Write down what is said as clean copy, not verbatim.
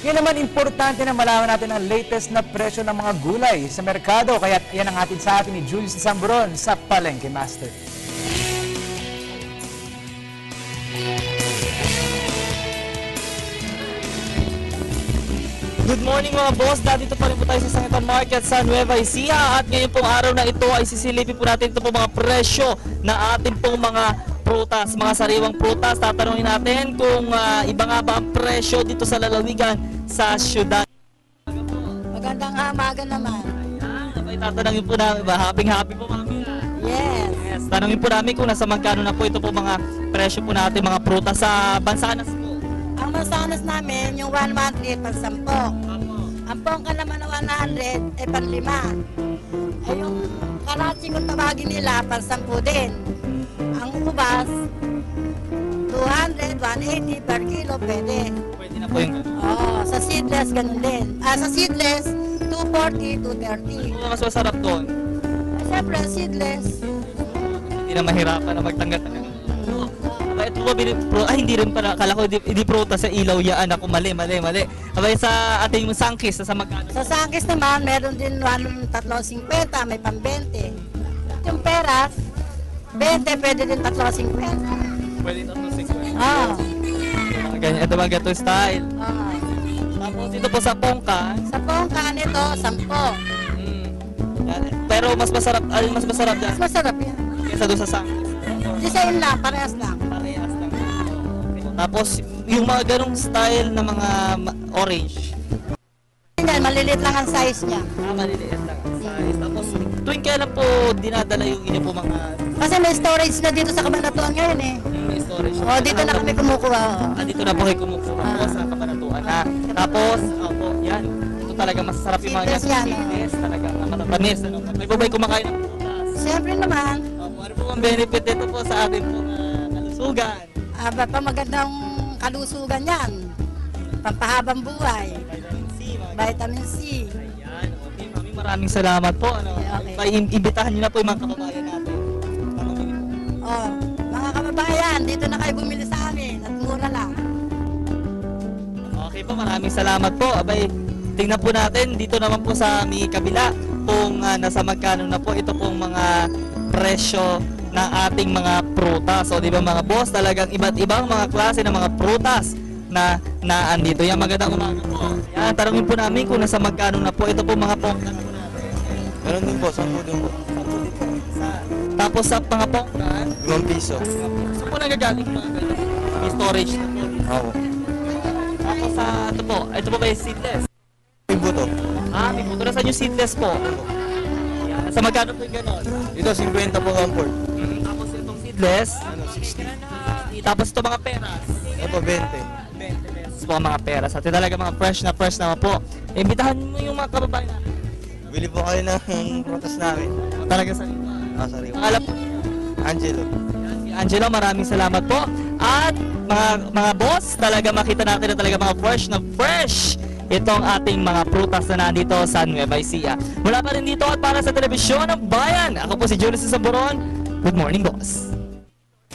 Yan naman, importante na malaman natin ang latest na presyo ng mga gulay sa merkado. Kaya yan ang hatid sa atin ni Julius Samburon sa Palengke Master. Good morning mga boss, dito pa rin po tayo sa Sangitan Market sa Nueva Ecija at ngayon pong araw na ito ay sisilipin po natin ito po mga presyo na ating pong mga prutas, mga sariwang prutas. Tatanungin natin kung iba nga ba ang presyo dito sa lalawigan sa syudad. Magandang umaga naman. Ayan, tatanungin po namin ba? Happy po mami. Yes. Yes, tanungin po namin kung nasa magkano na po ito po mga presyo po natin mga prutas sa Bansanas po. Ang masanas namin, yung 113 pang 10. Ang pongka naman na 100 ay pang 5. Ay yung karachi kung tawagin nila, pang 10 din. Ang ubas, 200, 180 per kilo, pwede. Pwede na po yung Oo, sa seedless, ganun din. Sa seedless, 240, 230. ano mas masarap doon. Siyempre, seedless. Hindi na mahirapan na magtanggal talaga. Ito po, hindi rin pala, akala ko hindi prutas sa ilaw yaan ako, mali. Abay sa ating sangkis, sa magkano? Sa sangkis naman, meron din 350, may pang 20. Yung peras, 20, pwede din 350. Pwede ito 6. Ah, Ganyan, ito mga gato style. ah. Tapos ito po sa pongka. Sa pongka nito, 10. Yan. Pero mas masarap, alin mas masarap dyan? Mas masarap yan. Kesa doon sa sangkis. Design lang, parehas lang. Parehas lang. Tapos yung mga ganong style na mga orange. Yan, maliliit lang ang size niya. Maliliit lang ang size. Tapos tuwing kailan po dinadala yung inyo po mga Kasi may storage na dito sa Kabanatuan ngayon eh. storage? O, dito na kami kumukuha. Dito na po kayo kumukuha po sa Kabanatuan na. Tapos, opo, yan. Ito talaga masasarap yung mga Seedless yan, seedless. Talaga matatamis. Ano? May bubay kumakain ng prutas. Siyempre naman, Opo, ano po ang benefit nito po sa ating pong kalusugan? pa magandang kalusugan yan. Pampahabang buhay. Vitamin C, mga Vitamin C. Ayan, okay, mami, maraming salamat po. Ano, Okay. imbitahan niyo na po yung mga kababayan natin. Tanungin po. Oh, mga kababayan, dito na kayo bumili sa amin at mura lang. Okay po, maraming salamat po. Abay, tingnan po natin dito naman po sa may kabila kung nasa magkano na po ito pong mga presyo ng ating mga prutas. So, di ba mga boss, talagang iba't ibang mga klase ng mga prutas na andito. Yan, magandang umaga po. Yan, tanongin po namin kung nasa magkano na po ito po mga pongkan po natin. Meron din po, 10 din po. Tapos sa mga pongkan, 5 piso. so po nagagaling mga ganyan. May storage na po. Ako. Tapos sa ito po ba yung seedless? May buto. May puto na saan yung seedless po. Yan, sa magkano po yung ganon? Ito, 50 po ang port. Tapos itong seedless, Ano, 60. tapos ito mga peras. Ito, 20. 20 pesos po ang mga peras. At talaga mga fresh naman po. Imbitahan mo yung mga kababayan natin. Bili po kayo ng prutas namin. Talaga sa Sorry. alam po. Angelo. Si Angelo, maraming salamat po. At mga boss, talaga makita natin na talaga mga fresh itong ating mga prutas na nandito sa Nueva Ecija. Mula pa rin dito at para sa Telebisyon ng Bayan, ako po si Julius Samburon. Good morning, boss.